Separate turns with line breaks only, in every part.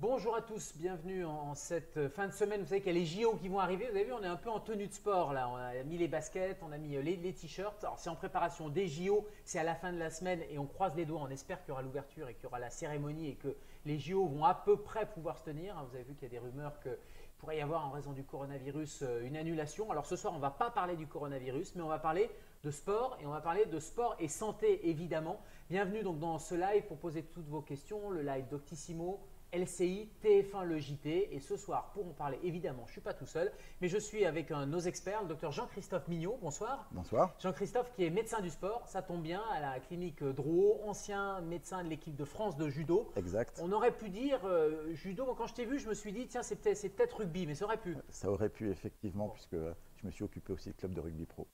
Bonjour à tous, bienvenue en cette fin de semaine. Vous savez qu'il y a les JO qui vont arriver. Vous avez vu, on est un peu en tenue de sport là. On a mis les baskets, on a mis les t-shirts. Alors c'est en préparation des JO, c'est à la fin de la semaine et on croise les doigts. On espère qu'il y aura l'ouverture et qu'il y aura la cérémonie et que les JO vont à peu près pouvoir se tenir. Vous avez vu qu'il y a des rumeurs qu'il pourrait y avoir en raison du coronavirus une annulation. Alors ce soir, on ne va pas parler du coronavirus, mais on va parler de sport et on va parler de sport et santé évidemment. Bienvenue donc dans ce live pour poser toutes vos questions, le live Doctissimo, LCI, TF1, le JT. Et ce soir, pour en parler, évidemment, je ne suis pas tout seul, mais je suis avec nos experts, le docteur Jean-Christophe Mignot. Bonsoir.
Bonsoir.
Jean-Christophe qui est médecin du sport, ça tombe bien, à la clinique Drouot, ancien médecin de l'équipe de France de judo.
Exact.
On aurait pu dire judo. Quand je t'ai vu, je me suis dit, tiens, c'est peut-être rugby, mais ça aurait pu.
Ça aurait pu effectivement, puisque je me suis occupé aussi de club de rugby pro.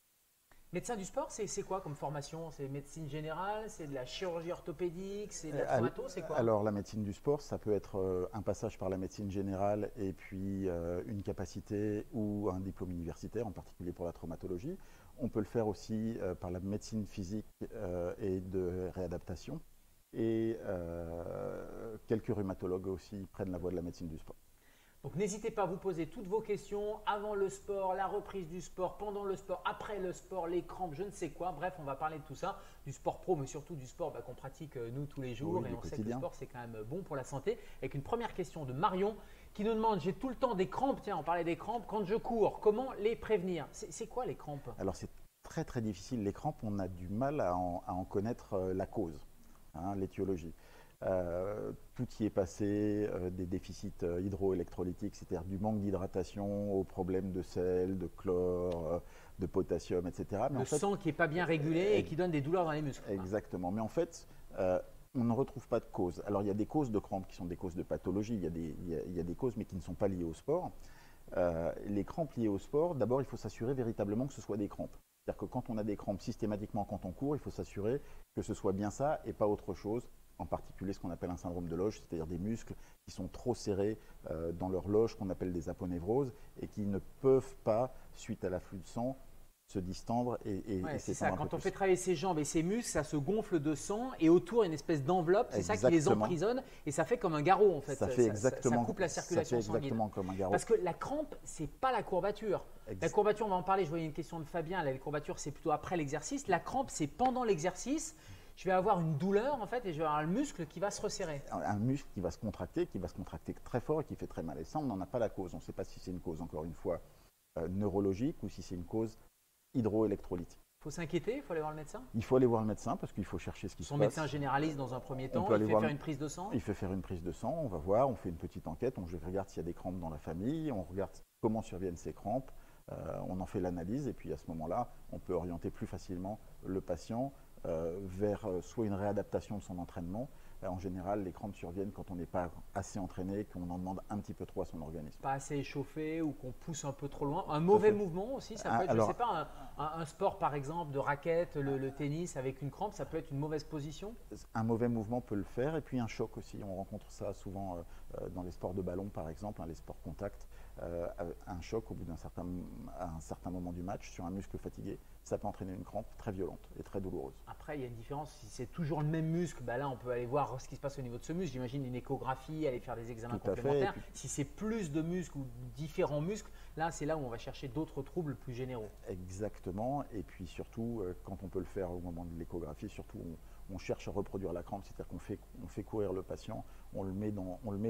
Médecin du sport, c'est quoi comme formation? C'est médecine générale, c'est de la chirurgie orthopédique, c'est de la traumato, c'est quoi?
Alors la médecine du sport, ça peut être un passage par la médecine générale et puis une capacité ou un diplôme universitaire, en particulier pour la traumatologie. On peut le faire aussi par la médecine physique et de réadaptation. Et quelques rhumatologues aussi prennent la voie de la médecine du sport.
Donc n'hésitez pas à vous poser toutes vos questions avant le sport, la reprise du sport, pendant le sport, après le sport, les crampes, je ne sais quoi. Bref, on va parler de tout ça, du sport pro, mais surtout du sport qu'on pratique nous tous les jours.
Oui,
et on
quotidien.
sait que le sport, c'est quand même bon pour la santé. Avec une première question de Marion qui nous demande, j'ai tout le temps des crampes, tiens, on parlait des crampes, quand je cours, comment les prévenir? C'est quoi les crampes?
Alors c'est très très difficile. Les crampes, on a du mal à en connaître la cause, l'étiologie. Tout y est passé, des déficits hydroélectrolytiques, c'est-à-dire du manque d'hydratation aux problèmes de sel, de chlore, de potassium, etc.
Mais le sang qui n'est pas bien régulé et qui donne des douleurs dans les muscles.
Exactement. Mais en fait, on ne retrouve pas de cause. Alors il y a des causes de crampes qui sont des causes de pathologie, il y a des causes mais qui ne sont pas liées au sport. Les crampes liées au sport, d'abord il faut s'assurer véritablement que ce soit des crampes. C'est-à-dire que quand on a des crampes systématiquement quand on court, il faut s'assurer que ce soit bien ça et pas autre chose, en particulier ce qu'on appelle un syndrome de loge, c'est-à-dire des muscles qui sont trop serrés dans leur loge, qu'on appelle des aponévroses, et qui ne peuvent pas, suite à l'afflux de sang, se distendre
et c'est ça. Quand on fait travailler ses jambes et ses muscles, ça se gonfle de sang et autour il y a une espèce d'enveloppe, c'est ça qui les emprisonne et ça fait comme un garrot en fait.
Ça coupe
la circulation sanguine.
Exactement comme un garrot.
Parce que la crampe, c'est pas la courbature. La courbature, on va en parler. Je voyais une question de Fabien. Là, les courbatures, c'est plutôt après l'exercice. La crampe, c'est pendant l'exercice. Je vais avoir une douleur en fait et je vais avoir le muscle qui va se resserrer.
Un muscle qui va se contracter très fort et qui fait très mal. Et ça, on n'en a pas la cause. On ne sait pas si c'est une cause, encore une fois, neurologique ou si c'est une cause hydroélectrolytique.
Il faut s'inquiéter, il faut aller voir le médecin?
Il faut aller voir le médecin parce qu'il faut chercher ce qui se passe.
Son médecin généraliste dans un premier temps, il fait faire une prise de sang?
Il fait faire une prise de sang, on va voir, on fait une petite enquête, on regarde s'il y a des crampes dans la famille, on regarde comment surviennent ces crampes, on en fait l'analyse et puis à ce moment-là, on peut orienter plus facilement le patient vers soit une réadaptation de son entraînement. En général, les crampes surviennent quand on n'est pas assez entraîné, qu'on en demande un petit peu trop à son organisme.
Pas assez échauffé ou qu'on pousse un peu trop loin. Un mauvais mouvement aussi, ça peut être, je ne sais pas, un sport par exemple de raquette, le tennis avec une crampe, ça peut être une mauvaise position?
Un mauvais mouvement peut le faire et puis un choc aussi. On rencontre ça souvent dans les sports de ballon par exemple, les sports contact. Un choc au bout d'un certain moment du match sur un muscle fatigué, ça peut entraîner une crampe très violente et très douloureuse.
Après, il y a une différence. Si c'est toujours le même muscle, là, on peut aller voir ce qui se passe au niveau de ce muscle. J'imagine une échographie, aller faire des examens complémentaires. Si c'est plus de muscles ou différents muscles, là, c'est là où on va chercher d'autres troubles plus généraux.
Exactement. Et puis surtout, quand on peut le faire au moment de l'échographie, surtout, on cherche à reproduire la crampe, c'est-à-dire qu'on fait courir le patient, on le met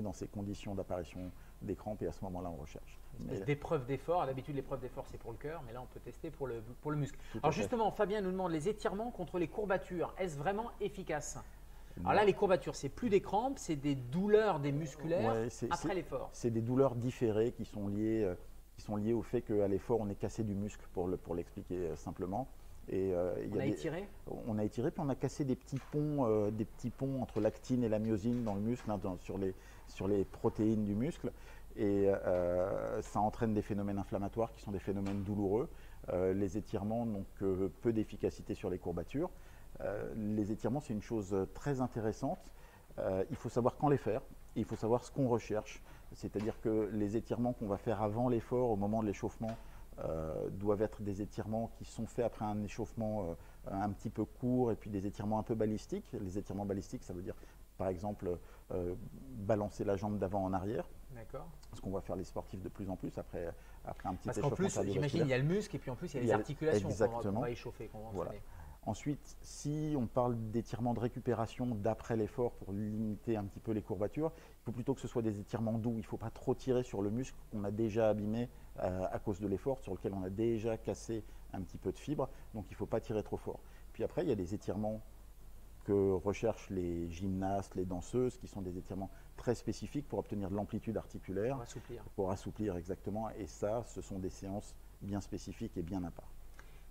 dans ces conditions d'apparition des crampes et à ce moment-là, on recherche.
D'épreuve d'effort. D'habitude, l'épreuve d'effort, c'est pour le cœur, mais là, on peut tester pour le muscle. Alors justement, Fabien nous demande les étirements contre les courbatures. Est-ce vraiment efficace? Alors là, les courbatures, c'est plus des crampes, c'est des douleurs des musculaires après l'effort.
C'est des douleurs différées qui sont liées au fait qu'à l'effort, on est cassé du muscle, pour l'expliquer simplement. Et,
on a étiré?
On a étiré, puis on a cassé des petits ponts entre l'actine et la myosine dans le muscle, sur les protéines du muscle. Et ça entraîne des phénomènes inflammatoires qui sont des phénomènes douloureux. Les étirements n'ont que peu d'efficacité sur les courbatures. Les étirements, c'est une chose très intéressante. Il faut savoir quand les faire, et il faut savoir ce qu'on recherche. C'est-à-dire que les étirements qu'on va faire avant l'effort, au moment de l'échauffement, doivent être des étirements qui sont faits après un échauffement un petit peu court et puis des étirements un peu balistiques. Les étirements balistiques, ça veut dire par exemple, balancer la jambe d'avant en arrière.
D'accord.
Ce qu'on va faire les sportifs de plus en plus après un petit
Parce qu'en
échauffement
plus, j'imagine,
cardiovasculaire.
il y a le muscle et puis en plus, il y a les articulations qu'on va échauffer, qu'on va
Voilà.
entraîner.
Ensuite, si on parle d'étirements de récupération d'après l'effort pour limiter un petit peu les courbatures, il faut plutôt que ce soit des étirements doux. Il ne faut pas trop tirer sur le muscle qu'on a déjà abîmé à cause de l'effort, sur lequel on a déjà cassé un petit peu de fibre. Donc il ne faut pas tirer trop fort. Puis après, il y a des étirements que recherchent les gymnastes, les danseuses, qui sont des étirements très spécifiques pour obtenir de l'amplitude articulaire. Pour assouplir, exactement. Et ça, ce sont des séances bien spécifiques et bien à part.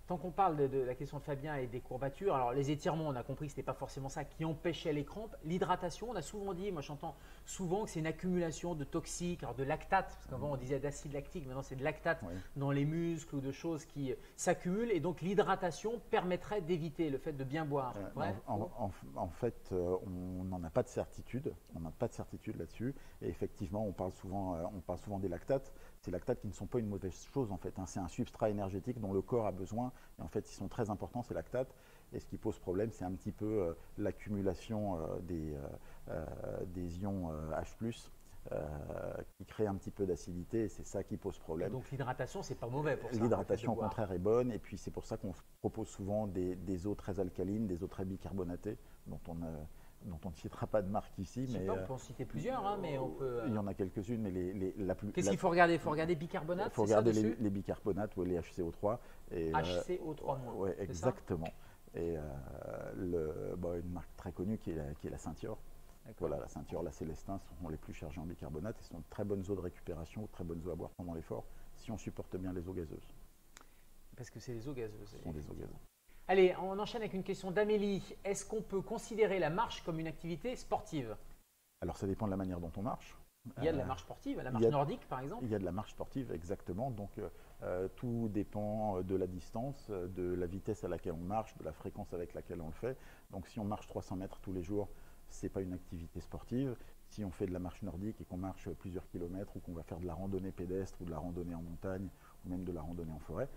Tant qu'on parle de la question de Fabien et des courbatures, alors les étirements, on a compris que ce n'était pas forcément ça qui empêchait les crampes. L'hydratation, on a souvent dit, moi j'entends souvent que c'est une accumulation de toxiques, alors de lactate, parce qu'avant on disait d'acide lactique, maintenant c'est de lactate dans les muscles ou de choses qui s'accumulent. Et donc l'hydratation permettrait d'éviter le fait de bien boire.
En fait, on n'en a pas de certitude, on n'a pas de certitude là-dessus. Et effectivement, on parle souvent des lactates. Ces lactates qui ne sont pas une mauvaise chose en fait, hein. C'est un substrat énergétique dont le corps a besoin et en fait ils sont très importants ces lactates. Et ce qui pose problème, c'est un petit peu l'accumulation des ions H+, qui crée un petit peu d'acidité et c'est ça qui pose problème.
Donc l'hydratation, c'est pas mauvais pour ça.
L'hydratation au contraire est bonne et puis c'est pour ça qu'on propose souvent des eau très alcalines, des eaux très bicarbonatées dont on ne citera pas de marque ici.
Mais on peut en citer plusieurs, hein, mais on peut…
Il y en a quelques-unes, mais la plus…
Qu'est-ce qu'il faut regarder? Il faut regarder bicarbonate.
Il faut regarder les bicarbonates ou les HCO3.
HCO3-.
Oui, exactement. Et une marque très connue qui est la Ceinture. Voilà, la Ceinture, la Célestin sont les plus chargées en bicarbonate et sont de très bonnes eaux de récupération, très bonnes eaux à boire pendant l'effort, si on supporte bien les eaux gazeuses.
Parce que c'est les eaux gazeuses.
Ce sont des eaux gazeuses.
Allez, on enchaîne avec une question d'Amélie. Est-ce qu'on peut considérer la marche comme une activité sportive?
Alors, ça dépend de la manière dont on marche.
Il y a de la marche sportive, la marche nordique par exemple?
Il y a de la marche sportive, exactement. Donc, tout dépend de la distance, de la vitesse à laquelle on marche, de la fréquence avec laquelle on le fait. Donc, si on marche 300 mètres tous les jours, ce n'est pas une activité sportive. Si on fait de la marche nordique et qu'on marche plusieurs kilomètres ou qu'on va faire de la randonnée pédestre ou de la randonnée en montagne ou même de la randonnée en forêt,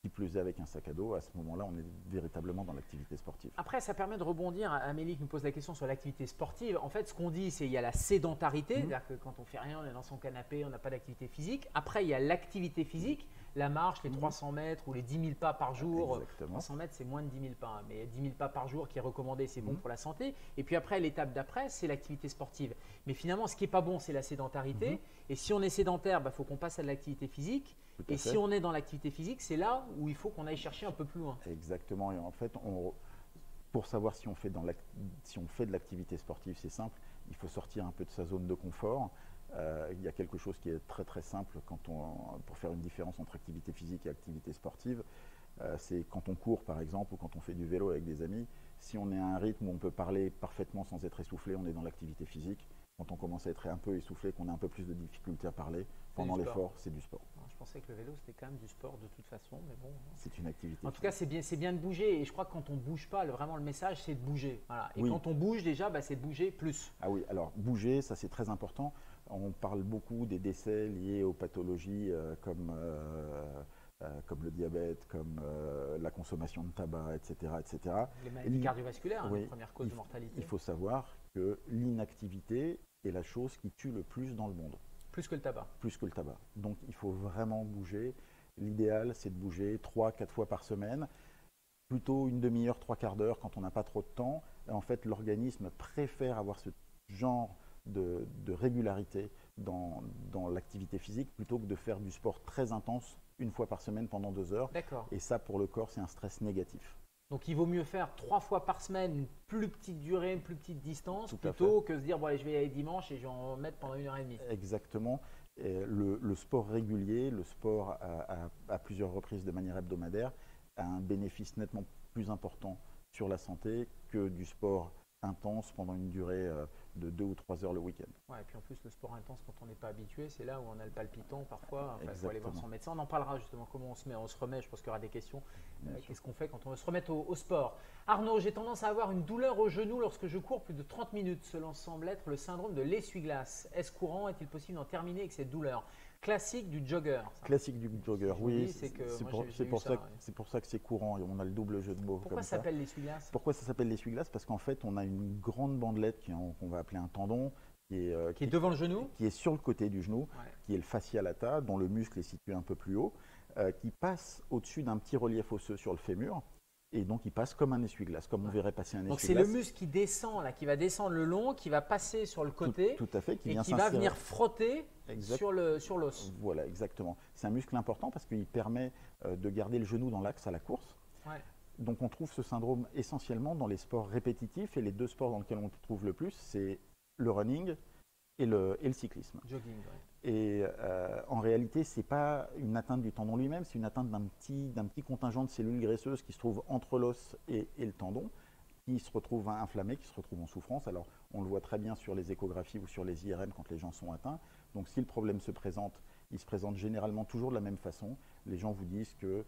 qui plus est avec un sac à dos, à ce moment-là, on est véritablement dans l'activité sportive.
Après, ça permet de rebondir. Amélie qui me pose la question sur l'activité sportive. En fait, ce qu'on dit, c'est qu'il y a la sédentarité, c'est-à-dire que quand on fait rien, on est dans son canapé, on n'a pas d'activité physique. Après, il y a l'activité physique, la marche, les 300 mètres ou les 10 000 pas par jour.
Exactement.
300 mètres, c'est moins de 10 000 pas, mais 10 000 pas par jour qui est recommandé, c'est bon pour la santé. Et puis après, l'étape d'après, c'est l'activité sportive. Mais finalement, ce qui n'est pas bon, c'est la sédentarité. Et si on est sédentaire, faut qu'on passe à de l'activité physique. Et si on est dans l'activité physique, c'est là où il faut qu'on aille chercher un peu plus loin.
Exactement. Et en fait, pour savoir si on fait de l'activité sportive, c'est simple. Il faut sortir un peu de sa zone de confort. Il y a quelque chose qui est très très simple pour faire une différence entre activité physique et activité sportive. C'est quand on court par exemple ou quand on fait du vélo avec des amis. Si on est à un rythme où on peut parler parfaitement sans être essoufflé, on est dans l'activité physique. Quand on commence à être un peu essoufflé, qu'on a un peu plus de difficulté à parler pendant l'effort, c'est du sport.
Je pensais que le vélo c'était quand même du sport de toute façon, mais bon.
C'est une activité.
En tout cas, c'est bien de bouger. Et je crois que quand on ne bouge pas, vraiment le message c'est de bouger. Voilà. Et quand on bouge déjà, c'est de bouger plus.
Ah oui, alors bouger, ça c'est très important. On parle beaucoup des décès liés aux pathologies comme le diabète, comme la consommation de tabac, etc. etc.
Les maladies cardiovasculaires, les premières causes de mortalité.
Il faut savoir que l'inactivité est la chose qui tue le plus dans le monde.
Plus que le tabac.
Plus que le tabac. Donc il faut vraiment bouger. L'idéal, c'est de bouger 3-4 fois par semaine, plutôt une demi-heure, 3/4 d'heure quand on n'a pas trop de temps. Et en fait, l'organisme préfère avoir ce genre de régularité dans l'activité physique plutôt que de faire du sport très intense une fois par semaine pendant 2 heures.
D'accord.
Et ça, pour le corps, c'est un stress négatif.
Donc il vaut mieux faire 3 fois par semaine une plus petite durée, une plus petite distance, plutôt que se dire bon allez, je vais y aller dimanche et je vais en mettre pendant 1h30.
Exactement. Et le sport régulier, le sport à plusieurs reprises de manière hebdomadaire a un bénéfice nettement plus important sur la santé que du sport intense pendant une durée de 2 ou 3 heures le week-end.
Ouais, et puis en plus, le sport intense, quand on n'est pas habitué, c'est là où on a le palpitant parfois. Il faut aller voir son médecin. On en parlera justement, comment on se remet. Je pense qu'il y aura des questions. Qu'est-ce qu'on fait quand on veut se remettre au sport? Arnaud, j'ai tendance à avoir une douleur au genou lorsque je cours plus de 30 minutes. Cela semble être le syndrome de l'essuie-glace. Est-ce courant? Est-il possible d'en terminer avec cette douleur? classique du jogger. Ça.
Classique du jogger, oui.
C'est
pour ça que c'est courant et on a le double jeu de mots.
Pourquoi ça s'appelle l'essuie-glace?
Pourquoi ça s'appelle l'essuie-glace? Parce qu'en fait, on a une grande bandelette qu'on va appeler un tendon
qui est devant le genou,
qui est sur le côté du genou,
ouais.
qui est le fascia lata, dont le muscle est situé un peu plus haut, qui passe au-dessus d'un petit relief osseux sur le fémur. Et donc, il passe comme un essuie-glace, comme on verrait passer un essuie-glace.
Donc, c'est le muscle qui descend, là, qui va descendre le long, qui va passer sur le côté.
Tout à fait.
Qui va venir frotter sur l'os.
Voilà, exactement. C'est un muscle important parce qu'il permet de garder le genou dans l'axe à la course.
Ouais.
Donc, on trouve ce syndrome essentiellement dans les sports répétitifs. Et les deux sports dans lesquels on le trouve le plus, c'est le running et le cyclisme.
Jogging, ouais.
Et en réalité, ce n'est pas une atteinte du tendon lui-même, c'est une atteinte d'un petit contingent de cellules graisseuses qui se trouvent entre l'os et le tendon, qui se retrouvent inflammées, qui se retrouvent en souffrance. Alors, on le voit très bien sur les échographies ou sur les IRM quand les gens sont atteints. Donc, si le problème se présente, il se présente généralement toujours de la même façon. Les gens vous disent que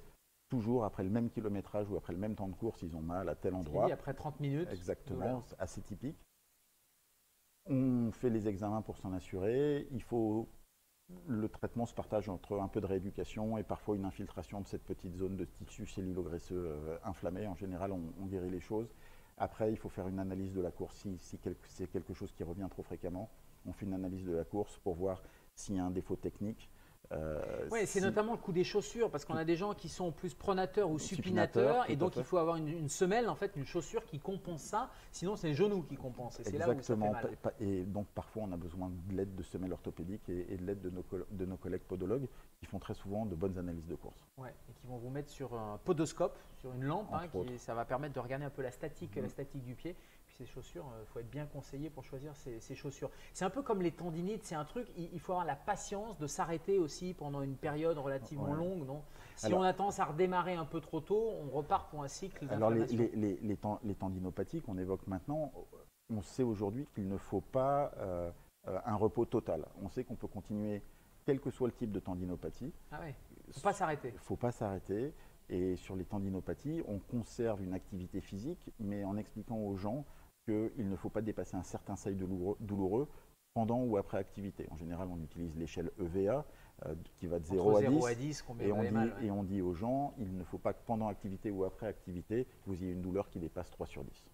toujours après le même kilométrage ou après le même temps de course, ils ont mal à tel endroit.
Après 30 minutes.
Exactement, c'est assez typique. On fait les examens pour s'en assurer. Le traitement se partage entre un peu de rééducation et parfois une infiltration de cette petite zone de tissu cellulo-graisseux inflammé. En général, on guérit les choses. Après, il faut faire une analyse de la course. Si c'est quelque chose qui revient trop fréquemment, on fait une analyse de la course pour voir s'il y a un défaut technique.
Oui, c'est notamment le coup des chaussures, parce qu'on a des gens qui sont plus pronateurs ou supinateurs, et donc il faut avoir une semelle, en fait, une chaussure qui compense ça, sinon c'est le genou qui compense, et c'est là où ça fait mal.
Et donc parfois on a besoin de l'aide de semelles orthopédiques et de l'aide de nos collègues podologues qui font très souvent de bonnes analyses de course.
Ouais, et qui vont vous mettre sur un podoscope, sur une lampe, ça va permettre de regarder un peu la statique du pied. Puis ces chaussures, il faut être bien conseillé pour choisir ces chaussures. C'est un peu comme les tendinites, c'est un truc, il faut avoir la patience de s'arrêter aussi pendant une période relativement longue. Non, si on a tendance à redémarrer un peu trop tôt, on repart pour un cycle d'inflammation.
Alors les tendinopathies qu'on évoque maintenant, on sait aujourd'hui qu'il ne faut pas un repos total. On sait qu'on peut continuer quel que soit le type de tendinopathie.
Ah ouais, il ne faut pas s'arrêter.
Il ne faut pas s'arrêter. Et sur les tendinopathies, on conserve une activité physique, mais en expliquant aux gens qu'il ne faut pas dépasser un certain seuil douloureux pendant ou après activité. En général, on utilise l'échelle EVA qui va de 0 à 10. Et on dit aux gens, il ne faut pas que pendant activité ou après activité, vous ayez une douleur qui dépasse 3 sur 10.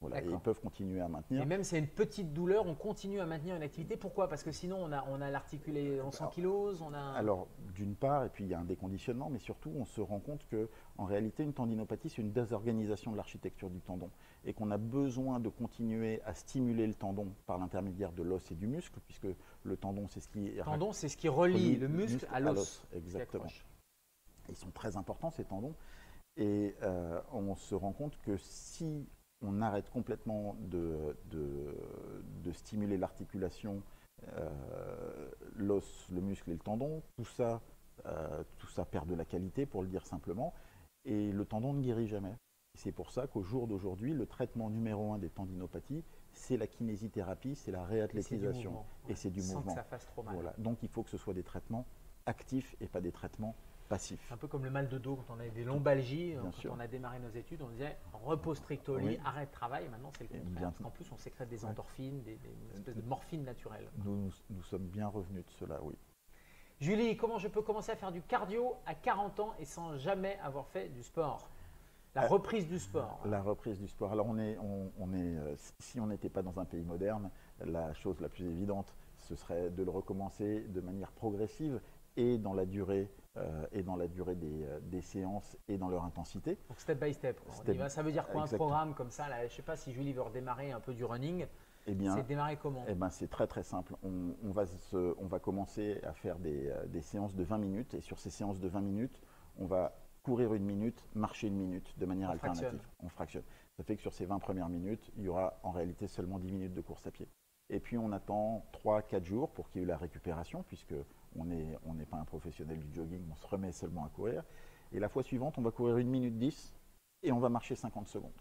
Voilà, et ils peuvent continuer à maintenir.
Et même si c'est une petite douleur, on continue à maintenir une activité. Pourquoi? Parce que sinon, on a l'articulé en ankylose.
Alors, d'une part, et puis il y a un déconditionnement, mais surtout, on se rend compte qu'en réalité, une tendinopathie, c'est une désorganisation de l'architecture du tendon. Et qu'on a besoin de continuer à stimuler le tendon par l'intermédiaire de l'os et du muscle, puisque le tendon, c'est ce qui relie le muscle à l'os. Exactement. Ils sont très importants, ces tendons. Et on se rend compte que si on arrête complètement de stimuler l'articulation, l'os, le muscle et le tendon, tout ça perd de la qualité, pour le dire simplement, et le tendon ne guérit jamais. C'est pour ça qu'au jour d'aujourd'hui, le traitement numéro 1 des tendinopathies, c'est la kinésithérapie, c'est la réathlétisation. Et c'est du mouvement.
Sans que ça fasse trop mal.
Voilà. Donc il faut que ce soit des traitements actifs et pas des traitements passifs.
Un peu comme le mal de dos, quand on avait des lombalgies, quand on a démarré nos études, on disait repos stricto au lit, arrête travail. Maintenant, c'est le contraire. Parce qu'en plus, on sécrète des endorphines, des espèces de morphine naturelle.
Nous sommes bien revenus de cela, oui.
Julie, comment je peux commencer à faire du cardio à 40 ans et sans jamais avoir fait du sport? La reprise du sport.
La reprise du sport. Alors, si on n'était pas dans un pays moderne, la chose la plus évidente, ce serait de le recommencer de manière progressive et dans la durée des séances et dans leur intensité.
Donc step by step. Ça veut dire quoi un programme comme ça là, je ne sais pas si Julie veut redémarrer un peu du running. C'est démarrer comment?
C'est très très simple. On va commencer à faire des séances de 20 minutes et sur ces séances de 20 minutes, on va courir 1 minute, marcher 1 minute de manière alternative. On fractionne. Ça fait que sur ces 20 premières minutes, il y aura en réalité seulement 10 minutes de course à pied. Et puis on attend 3-4 jours pour qu'il y ait eu la récupération, puisque on n'est pas un professionnel du jogging, on se remet seulement à courir. Et la fois suivante, on va courir 1 minute 10 et on va marcher 50 secondes.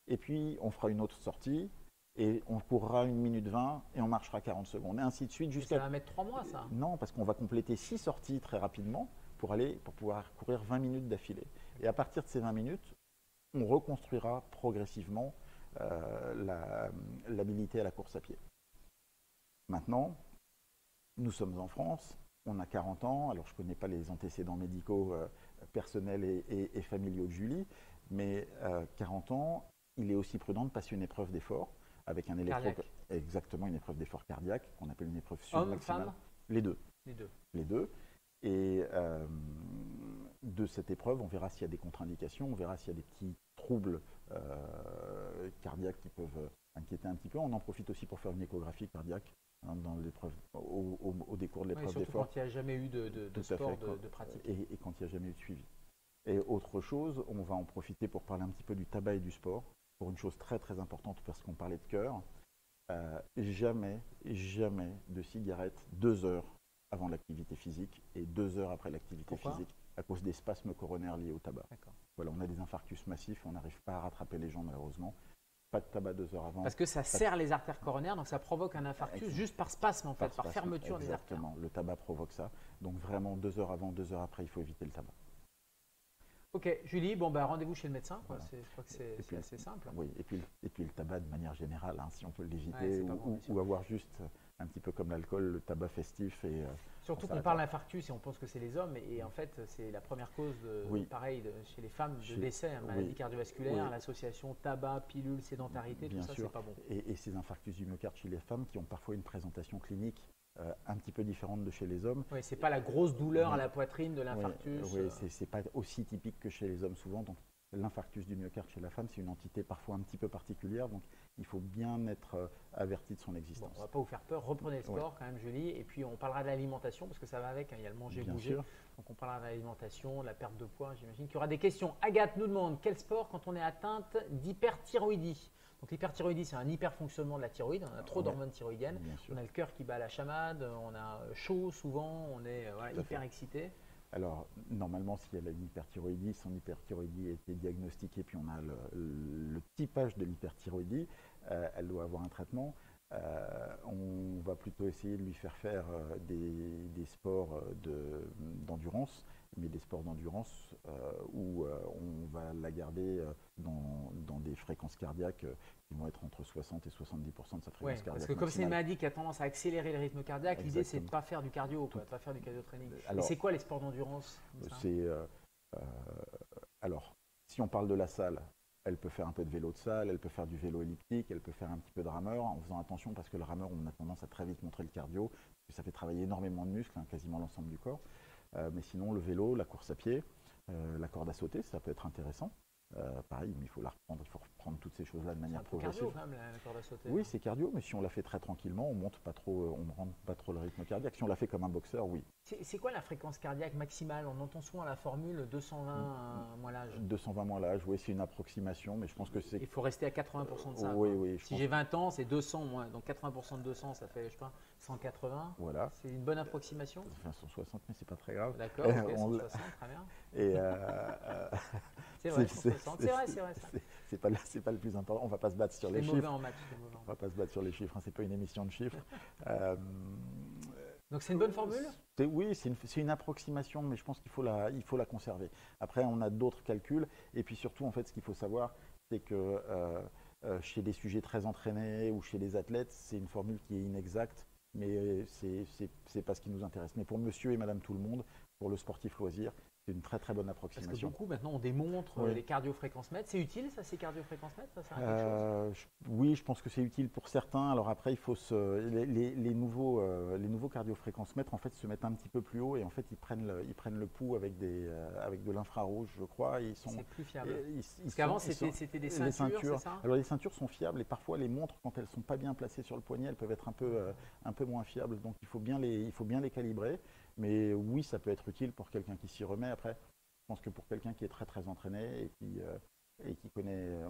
Et puis on fera une autre sortie et on courra 1 minute 20 et on marchera 40 secondes. Et ainsi de suite jusqu'à…
Ça va mettre 3 mois ça?
Non, parce qu'on va compléter 6 sorties très rapidement pour pouvoir courir 20 minutes d'affilée. Et à partir de ces 20 minutes, on reconstruira progressivement l'habilité à la course à pied. Maintenant, Nous sommes en France, on a 40 ans, alors je ne connais pas les antécédents médicaux personnels et familiaux de Julie, mais 40 ans, il est aussi prudent de passer une épreuve d'effort avec un exactement une épreuve d'effort cardiaque qu'on appelle une épreuve submaximale.
Homme, femme?
Les deux.
Les deux.
Les deux. Et de cette épreuve, on verra s'il y a des contre-indications, on verra s'il y a des petits troubles cardiaques qui peuvent inquiéter un petit peu. On en profite aussi pour faire une échographie cardiaque dans l'épreuve, au décours de l'épreuve d'effort.
Quand il n'y a jamais eu de sport de pratique.
Et quand il n'y a jamais eu de suivi. Et autre chose, on va en profiter pour parler un petit peu du tabac et du sport, pour une chose très très importante parce qu'on parlait de cœur. Jamais de cigarette 2 heures avant l'activité physique et 2 heures après l'activité physique à cause des spasmes coronaires liés au tabac. Voilà, on a des infarctus massifs, on n'arrive pas à rattraper les gens malheureusement. Pas de tabac 2 heures avant.
Parce que ça serre les artères coronaires, donc ça provoque un infarctus juste par spasme en fait, par fermeture des artères.
Exactement, le tabac provoque ça. Donc vraiment 2 heures avant, 2 heures après, il faut éviter le tabac.
Ok, Julie, rendez-vous chez le médecin, quoi. Je crois que c'est assez simple.
Oui, et puis le tabac de manière générale, si on peut l'éviter, ou avoir juste un petit peu comme l'alcool, le tabac festif.
Surtout qu'on parle d'infarctus et on pense que c'est les hommes, et en fait c'est la première cause, chez les femmes, de décès, maladie cardiovasculaire, l'association tabac, pilule, sédentarité, tout ça c'est pas bon.
Et ces infarctus du myocarde chez les femmes qui ont parfois une présentation clinique un petit peu différente de chez les hommes.
Oui, c'est pas la grosse douleur à la poitrine de l'infarctus.
Oui, c'est pas aussi typique que chez les hommes souvent. Donc l'infarctus du myocarde chez la femme, c'est une entité parfois un petit peu particulière. Donc il faut bien être averti de son existence.
On ne va pas vous faire peur. Reprenez le sport quand même, Julie. Et puis on parlera de l'alimentation parce que ça va avec. Il y a le manger-bouger. Donc on parlera de l'alimentation, de la perte de poids. J'imagine qu'il y aura des questions. Agathe nous demande quel sport quand on est atteinte d'hyperthyroïdie. Donc l'hyperthyroïdie, c'est un hyperfonctionnement de la thyroïde. On a trop d'hormones thyroïdiennes. On a le cœur qui bat la chamade, on a chaud souvent, on est hyper excité.
Alors, normalement, si elle a une hyperthyroïdie, son hyperthyroïdie a été diagnostiquée, puis on a le typage de l'hyperthyroïdie, elle doit avoir un traitement. On va plutôt essayer de lui faire des sports d'endurance, mais des sports d'endurance où on va la garder dans des fréquences cardiaques qui vont être entre 60 et 70% de sa fréquence cardiaque.
Parce que comme c'est une maladie qui a tendance à accélérer le rythme cardiaque, l'idée c'est de ne pas faire du cardio, de ne pas faire du cardio-training. Et c'est quoi les sports d'endurance?
Alors, si on parle de la salle, elle peut faire un peu de vélo de salle, elle peut faire du vélo elliptique, elle peut faire un petit peu de rameur, en faisant attention parce que le rameur, on a tendance à très vite montrer le cardio, parce que ça fait travailler énormément de muscles, quasiment l'ensemble du corps. Mais sinon, le vélo, la course à pied, la corde à sauter, ça peut être intéressant. Pareil, mais il faut reprendre toutes ces choses-là de manière progressive.
C'est cardio quand même, la corde à sauter.
Oui, c'est cardio, mais si on la fait très tranquillement, on ne rentre pas trop le rythme cardiaque. Si on la fait comme un boxeur, oui.
C'est quoi la fréquence cardiaque maximale? On entend souvent la formule 220 moins l'âge.
220 moins l'âge, oui, c'est une approximation, mais je pense que c'est...
Il faut rester à 80% de ça.
Oui.
Si j'ai 20 ans, c'est 200 moins. Donc 80% de 200, ça fait, je sais pas, 180.
Voilà.
C'est une bonne approximation?
Ça fait 160, mais c'est pas très grave.
D'accord, ok, 160, très bien.
Et
c'est vrai, 160. C'est vrai.
C'est pas le plus important. On va pas se battre sur les chiffres.
Mauvais en maths.
On va pas se battre sur les chiffres. C'est pas une émission de chiffres.
Donc c'est une bonne formule?
Oui, c'est une approximation, mais je pense qu'il faut la conserver. Après, on a d'autres calculs. Et puis surtout, en fait, ce qu'il faut savoir, c'est que chez des sujets très entraînés ou chez des athlètes, c'est une formule qui est inexacte, mais c'est pas ce qui nous intéresse. Mais pour monsieur et madame tout le monde, pour le sportif loisir, c'est une très très bonne approximation.
Parce que beaucoup maintenant on démontre les cardiofréquences-mètres. C'est utile ça, ces cardiofréquences-mètres? Ça sert à quelque chose?
Oui, je pense que c'est utile pour certains. Alors après, il faut les nouveaux cardiofréquences-mètres en fait se mettent un petit peu plus haut et en fait ils prennent le pouls avec de l'infrarouge, je crois.
C'est plus fiable. Parce qu'avant c'était des ceintures, c'est ça?
Alors les ceintures sont fiables et parfois les montres, quand elles sont pas bien placées sur le poignet, elles peuvent être un peu moins fiables. Donc il faut bien les calibrer. Mais oui, ça peut être utile pour quelqu'un qui s'y remet. Après, je pense que pour quelqu'un qui est très très entraîné et qui connaît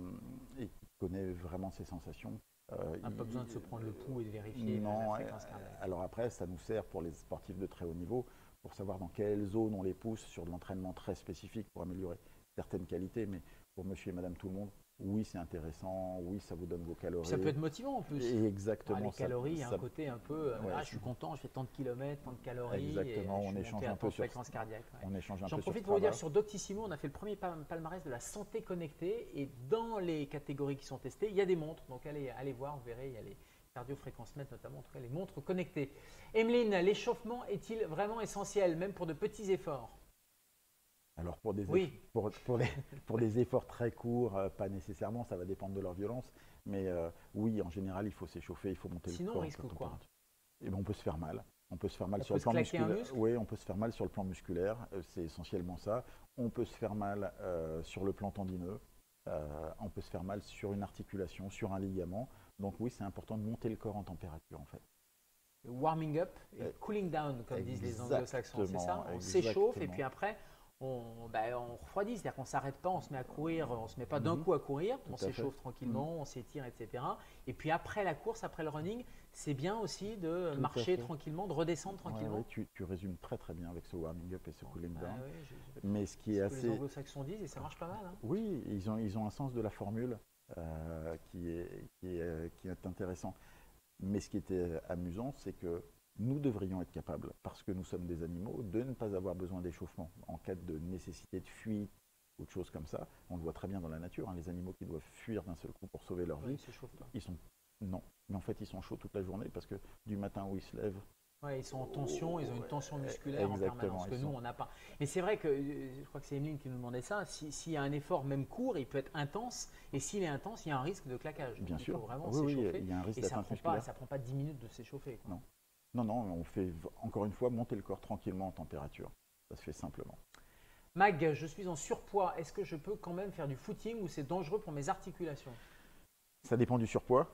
vraiment ses sensations,
on n'a pas besoin de se prendre le pouls et de vérifier la fréquence cardiaque.
Alors après, ça nous sert pour les sportifs de très haut niveau pour savoir dans quelle zone on les pousse sur de l'entraînement très spécifique pour améliorer certaines qualités. Mais pour monsieur et madame tout le monde, oui, c'est intéressant, oui, ça vous donne vos calories.
Ça peut être motivant en plus.
Et exactement.
Les calories, il y a un côté un peu, je suis content, je fais tant de kilomètres, tant de calories.
Exactement,
et
on échange un peu sur
fréquence cardiaque.
On échange un peu.
J'en profite pour vous dire, sur Doctissimo, on a fait le premier palmarès de la santé connectée et dans les catégories qui sont testées, il y a des montres. Donc allez voir, vous verrez, il y a les cardio-fréquence mètre notamment, en tout cas les montres connectées. Emeline, l'échauffement est-il vraiment essentiel, même pour de petits efforts?
Alors pour des,
Oui.
pour des efforts très courts, pas nécessairement, ça va dépendre de leur violence. Mais oui, en général, il faut s'échauffer, il faut monter
Sinon,
le corps.
on risque quoi?
Et ben, on peut se faire mal. On peut se faire mal
On
sur
peut
le
se
plan
claquer un
musculaire.
muscle?
Oui, on peut se faire mal sur le plan musculaire, c'est essentiellement ça. On peut se faire mal sur le plan tendineux. On peut se faire mal sur une articulation, sur un ligament. Donc oui, c'est important de monter le corps en température en fait.
Warming up et cooling down, comme disent les anglo-saxons, c'est ça? On s'échauffe et puis après, on refroidit, c'est-à-dire qu'on ne s'arrête pas, on se met à courir, on ne se met pas d'un coup à courir, on s'échauffe tranquillement, on s'étire, etc. Et puis après la course, après le running, c'est bien aussi de marcher tranquillement, de redescendre tranquillement.
Oui, tu résumes très très bien avec ce warming up et ce cooling down.
Mais
ce qui est assez…
ce que les anglo-saxons disent et ça marche pas mal. Hein.
Oui, ils ont un sens de la formule qui est intéressant. Mais ce qui était amusant, c'est que nous devrions être capables, parce que nous sommes des animaux, de ne pas avoir besoin d'échauffement en cas de nécessité de fuite ou de choses comme ça. On le voit très bien dans la nature, hein, les animaux qui doivent fuir d'un seul coup pour sauver leur vie, ils sont… Non, mais en fait ils sont chauds toute la journée parce que du matin où ils se lèvent…
Ouais, ils sont en tension, ils ont une tension musculaire en permanence que nous on n'a pas. Mais c'est vrai que, je crois que c'est Emeline qui nous demandait ça, s'il y a un effort même court, il peut être intense, et s'il est intense, il y a un risque de claquage.
Bien sûr,
il faut vraiment s'échauffer.
il y a un risque
et ça
d'atteinte
ne prend pas 10 minutes de s'échauffer.
Non, on fait encore une fois monter le corps tranquillement en température. Ça se fait simplement.
Mag, je suis en surpoids, est-ce que je peux quand même faire du footing ou c'est dangereux pour mes articulations?
Ça dépend du surpoids.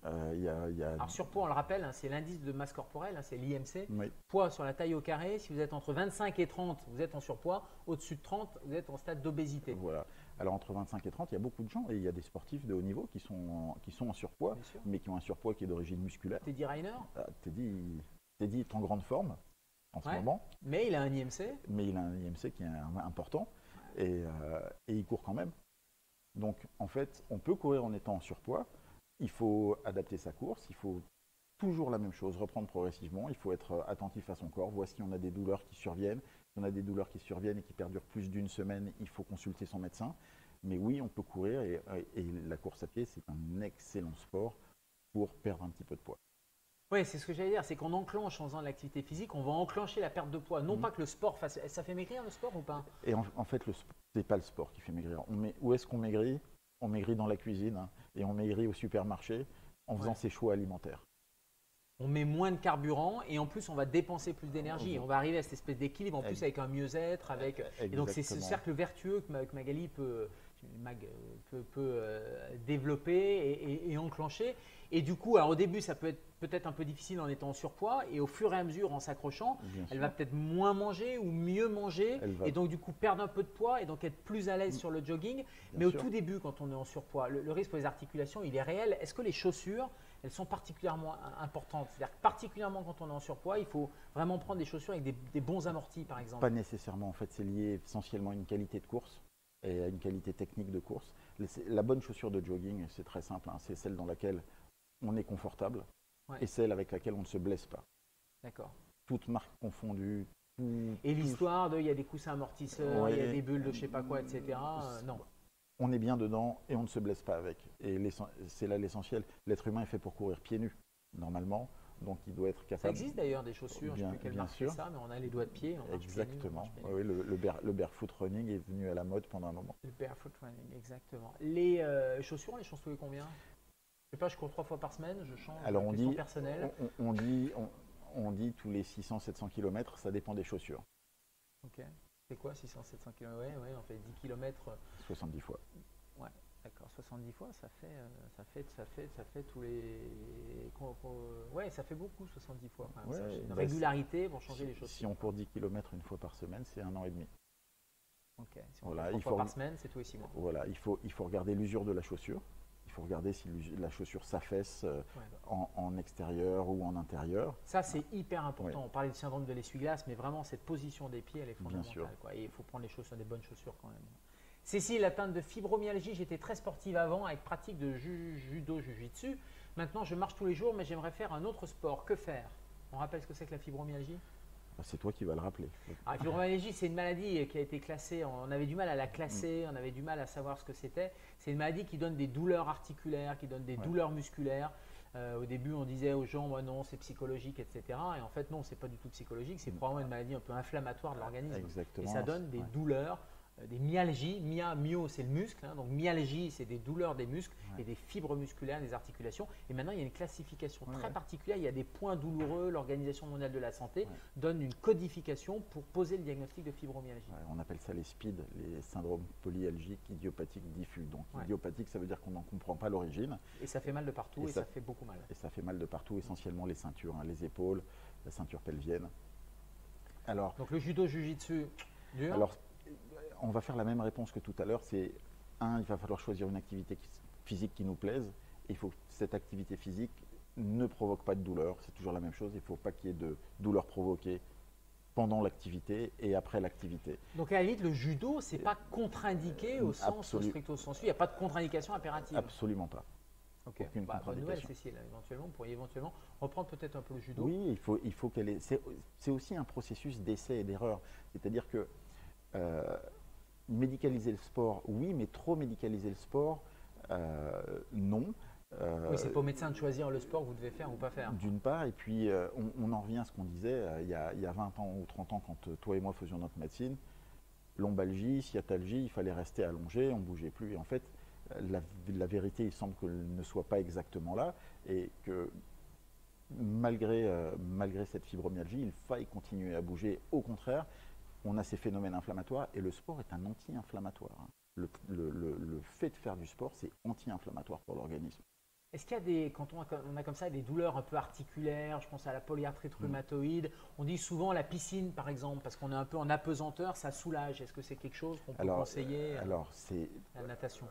Alors surpoids, on le rappelle, hein, c'est l'indice de masse corporelle, hein, c'est l'IMC.
Oui.
Poids sur la taille au carré, si vous êtes entre 25 et 30, vous êtes en surpoids. Au-dessus de 30, vous êtes en stade d'obésité.
Voilà. Alors entre 25 et 30, il y a beaucoup de gens et il y a des sportifs de haut niveau qui sont en surpoids, mais qui ont un surpoids qui est d'origine musculaire.
Teddy Riner
Teddy est en grande forme en ce moment.
Mais il a un IMC.
Mais il a un IMC qui est important et il court quand même. Donc en fait, on peut courir en étant en surpoids. Il faut adapter sa course, il faut toujours la même chose, reprendre progressivement, il faut être attentif à son corps, voir si on a des douleurs qui surviennent. Si on a des douleurs qui surviennent et qui perdurent plus d'une semaine, il faut consulter son médecin. Mais oui, on peut courir et la course à pied, c'est un excellent sport pour perdre un petit peu de poids.
Oui, c'est ce que j'allais dire, c'est qu'on enclenche en faisant de l'activité physique, on va enclencher la perte de poids. Non pas que le sport fasse… Ça fait maigrir le sport ou pas?
Et en fait, ce n'est pas le sport qui fait maigrir. Où est-ce qu'on maigrit? On maigrit dans la cuisine, hein, et on maigrit au supermarché en faisant ses choix alimentaires.
On met moins de carburant et en plus on va dépenser plus d'énergie. On va arriver à cette espèce d'équilibre en plus avec un mieux-être. Et donc c'est ce cercle vertueux que Magali peut développer et enclencher. Et du coup, alors au début, ça peut être peut-être un peu difficile en étant en surpoids. Et au fur et à mesure, en s'accrochant, elle va peut-être moins manger ou mieux manger. Et donc du coup, perdre un peu de poids et donc être plus à l'aise sur le jogging. Mais au tout début, quand on est en surpoids, le risque pour les articulations, il est réel. Est-ce que les chaussures, elles sont particulièrement importantes? C'est-à-dire que particulièrement quand on est en surpoids, il faut vraiment prendre des chaussures avec des bons amortis, par exemple.
Pas nécessairement. En fait, c'est lié essentiellement à une qualité de course et à une qualité technique de course. La bonne chaussure de jogging, c'est très simple, hein, c'est celle dans laquelle on est confortable et celle avec laquelle on ne se blesse pas.
D'accord.
Toutes marques confondues.
Et l'histoire de, il y a des coussins amortisseurs, il y a des bulles de je sais pas quoi, etc. Non.
On est bien dedans et on ne se blesse pas avec. Et c'est là l'essentiel. L'être humain est fait pour courir pieds nus, normalement. Donc il doit être capable…
Ça existe d'ailleurs des chaussures, je ne sais plus quelle marque fait ça, mais on a les doigts de pied.
Exactement. Oui, le barefoot running est venu à la mode pendant un moment.
Le barefoot running, exactement. Les chaussures, on les change tous les combien? Je sais pas, je cours 3 fois par semaine, je change.
Alors on dit,
personnelle.
on dit tous les 600-700 km, ça dépend des chaussures.
Ok. C'est quoi 600-700 km? Ouais, on fait 10 km.
70 fois.
Ouais, d'accord. 70 fois, ça fait tous les… Ouais, ça fait beaucoup 70 fois. Une régularité pour changer les chaussures.
Si on court 10 km une fois par semaine, c'est 1 an et demi.
Ok. Si on court 3 fois par semaine, c'est tous les 6 mois.
Voilà, il faut regarder l'usure de la chaussure. Il faut regarder si la chaussure s'affaisse en extérieur ou en intérieur.
Ça, c'est hyper important. On parlait du syndrome de l'essuie-glace, mais vraiment, cette position des pieds, elle est fondamentale. Et il faut prendre les chaussures, des bonnes chaussures quand même. Cécile, atteinte de fibromyalgie, j'étais très sportive avant avec pratique de judo, jujitsu. Maintenant, je marche tous les jours, mais j'aimerais faire un autre sport. Que faire? On rappelle ce que c'est que la fibromyalgie?
C'est toi qui vas le rappeler.
La fibromyalgie, c'est une maladie qui a été classée, on avait du mal à la classer, on avait du mal à savoir ce que c'était. C'est une maladie qui donne des douleurs articulaires, qui donne des douleurs musculaires. Au début, on disait aux gens, ouais, non, c'est psychologique, etc. Et en fait, non, c'est pas du tout psychologique, c'est probablement une maladie un peu inflammatoire de l'organisme.
Exactement.
Et ça donne des douleurs, des myalgies. Myo, c'est le muscle. Donc, myalgie, c'est des douleurs des muscles et des fibres musculaires, des articulations. Et maintenant, il y a une classification très particulière. Il y a des points douloureux. L'Organisation mondiale de la santé donne une codification pour poser le diagnostic de fibromyalgie.
On appelle ça les SPID, les syndromes polyalgiques idiopathiques diffus. Donc, idiopathique, ça veut dire qu'on n'en comprend pas l'origine.
Et ça fait mal de partout et ça fait beaucoup mal.
Et ça fait mal de partout, essentiellement les ceintures, les épaules, la ceinture pelvienne. Alors,
donc, le judo, jiu-jitsu, dur.
Alors, on va faire la même réponse que tout à l'heure. C'est il va falloir choisir une activité physique qui nous plaise. Et il faut que cette activité physique ne provoque pas de douleur. C'est toujours la même chose. Il ne faut pas qu'il y ait de douleur provoquée pendant l'activité et après l'activité.
Donc à la limite, le judo, c'est pas contre-indiqué au sens stricto sensu. Il n'y a pas de contre-indication impérative.
Absolument pas.
Ok. Bonne nouvelle, Cécile. Éventuellement, vous pourriez éventuellement reprendre peut-être un peu le judo.
Oui, il faut qu'elle ait. C'est aussi un processus d'essai et d'erreur. C'est-à-dire que médicaliser le sport, oui, mais trop médicaliser le sport, non.
Oui, c'est pas au médecin de choisir le sport que vous devez faire ou pas faire.
D'une part, et puis on en revient à ce qu'on disait il y a 20 ans ou 30 ans, quand toi et moi faisions notre médecine, lombalgie, sciatalgie, il fallait rester allongé, on ne bougeait plus. Et en fait, la vérité, il semble qu'elle ne soit pas exactement là, et que malgré cette fibromyalgie, il faille continuer à bouger. Au contraire, on a ces phénomènes inflammatoires, et le sport est un anti-inflammatoire. Le fait de faire du sport, c'est anti-inflammatoire pour l'organisme.
Est-ce qu'il y a quand on a comme ça des douleurs un peu articulaires, je pense à la polyarthrite rhumatoïde, on dit souvent la piscine par exemple, parce qu'on est un peu en apesanteur, ça soulage. Est-ce que c'est quelque chose qu'on peut conseiller?
C'est
la natation.